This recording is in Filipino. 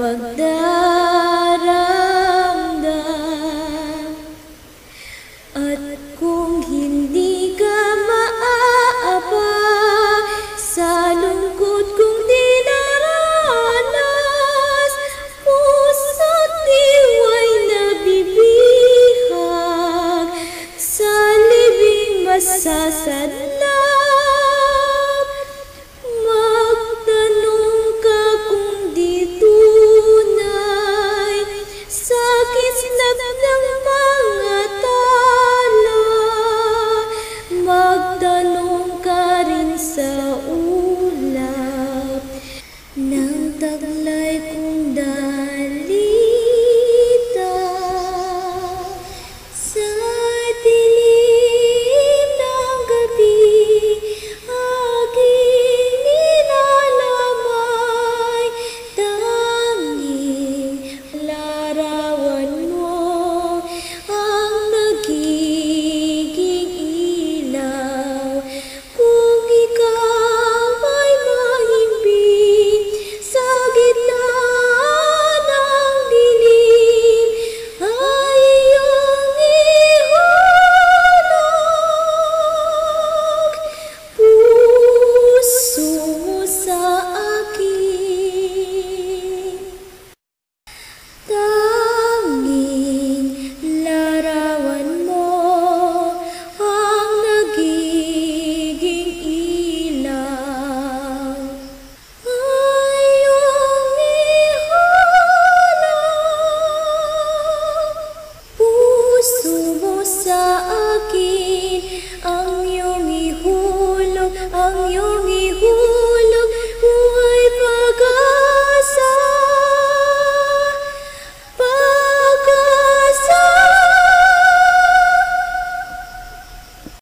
pagdaramdam. At kung hindi ka maaaba sa lungkot kong dinaranas, puso't diwa'y nabibihag, sa libing masasadlak. Magtanong ka kung di tunay sa kislap ng mga tala. Magtanong ka rin sa ulap ng taglay kong